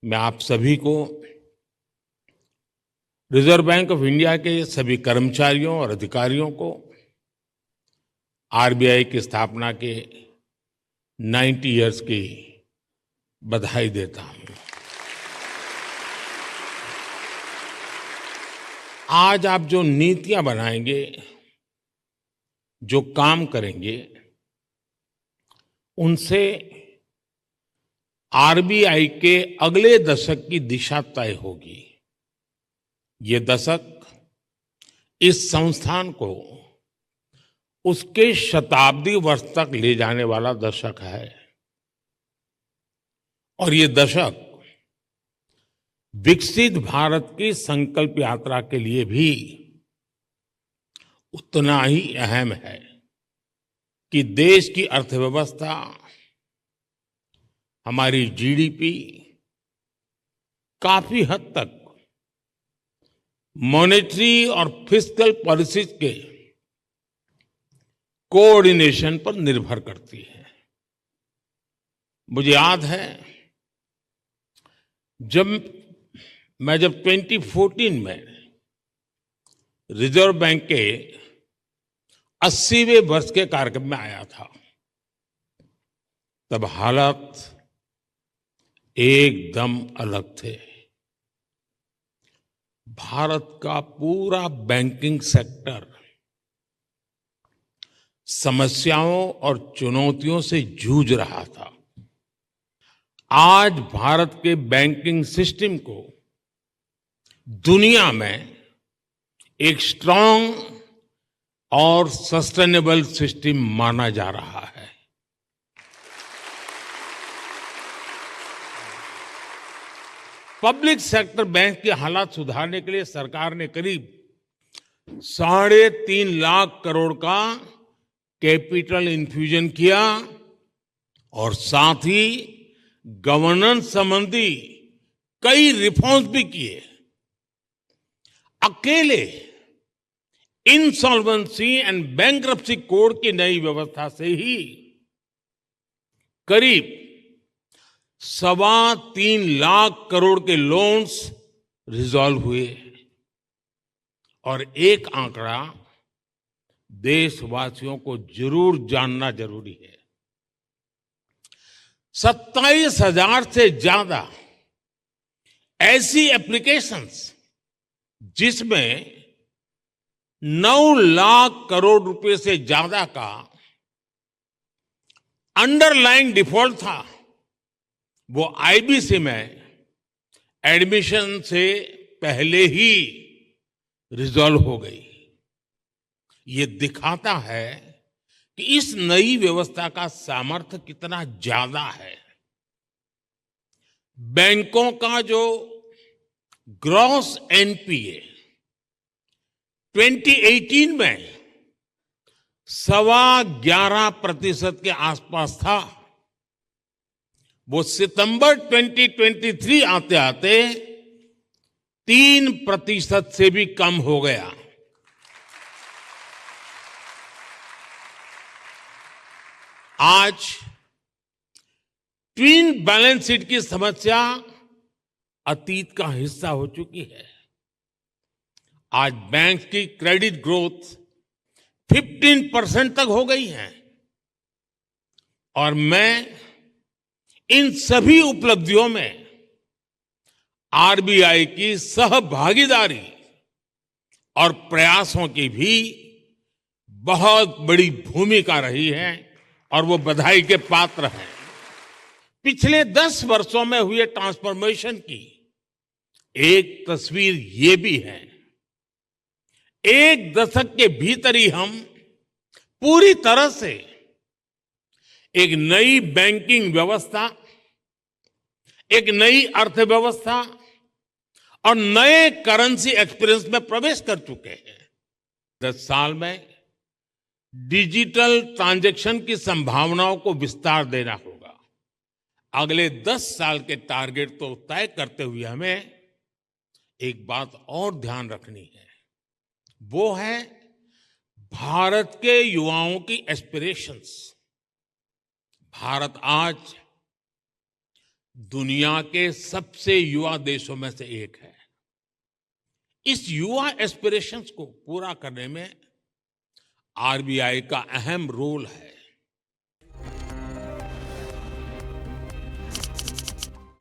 मैं आप सभी को रिजर्व बैंक ऑफ इंडिया के सभी कर्मचारियों और अधिकारियों को आरबीआई की स्थापना के 90 इयर्स की बधाई देता हूं। आज आप जो नीतियां बनाएंगे, जो काम करेंगे, उनसे आरबीआई के अगले दशक की दिशा तय होगी। ये दशक इस संस्थान को उसके शताब्दी वर्ष तक ले जाने वाला दशक है और ये दशक विकसित भारत की संकल्प यात्रा के लिए भी उतना ही अहम है कि देश की अर्थव्यवस्था, हमारी जीडीपी काफी हद तक मॉनेटरी और फिस्कल पॉलिसीज के कोऑर्डिनेशन पर निर्भर करती है। मुझे याद है जब 2014 में रिजर्व बैंक के 80वें वर्ष के कार्यक्रम में आया था, तब हालात एकदम अलग थे। भारत का पूरा बैंकिंग सेक्टर समस्याओं और चुनौतियों से जूझ रहा था। आज भारत के बैंकिंग सिस्टम को दुनिया में एक स्ट्रांग और सस्टेनेबल सिस्टम माना जा रहा है। पब्लिक सेक्टर बैंक के हालात सुधारने के लिए सरकार ने करीब 3.5 लाख करोड़ का कैपिटल इन्फ्यूजन किया और साथ ही गवर्नेंस संबंधी कई रिफॉर्म्स भी किए। अकेले इंसॉल्वेंसी एंड बैंक्रप्सी कोड की नई व्यवस्था से ही करीब 3.25 लाख करोड़ के लोन्स रिजॉल्व हुए और एक आंकड़ा देशवासियों को जरूर जानना जरूरी है। 27,000 से ज्यादा ऐसी एप्लीकेशंस जिसमें 9 लाख करोड़ रुपए से ज्यादा का अंडरलाइंग डिफॉल्ट था, वो आईबीसी में एडमिशन से पहले ही रिजॉल्व हो गई। ये दिखाता है कि इस नई व्यवस्था का सामर्थ्य कितना ज्यादा है। बैंकों का जो ग्रॉस एनपीए 2018 में 11.25% के आसपास था, वो सितंबर 2023 आते आते 3% से भी कम हो गया। आज ट्विन बैलेंस शीट की समस्या अतीत का हिस्सा हो चुकी है। आज बैंक की क्रेडिट ग्रोथ 15% तक हो गई है और मैं इन सभी उपलब्धियों में आरबीआई की सहभागीदारी और प्रयासों की भी बहुत बड़ी भूमिका रही है और वो बधाई के पात्र हैं। पिछले 10 वर्षों में हुए ट्रांसफॉर्मेशन की एक तस्वीर ये भी है। एक दशक के भीतर ही हम पूरी तरह से एक नई बैंकिंग व्यवस्था, एक नई अर्थव्यवस्था और नए करेंसी एक्सपीरियंस में प्रवेश कर चुके हैं। 10 साल में डिजिटल ट्रांजैक्शन की संभावनाओं को विस्तार देना होगा। अगले 10 साल के टारगेट तो तय करते हुए हमें एक बात और ध्यान रखनी है, वो है भारत के युवाओं की एस्पिरेशंस। भारत आज दुनिया के सबसे युवा देशों में से एक है। इस युवा एस्पिरेशंस को पूरा करने में आरबीआई का अहम रोल है।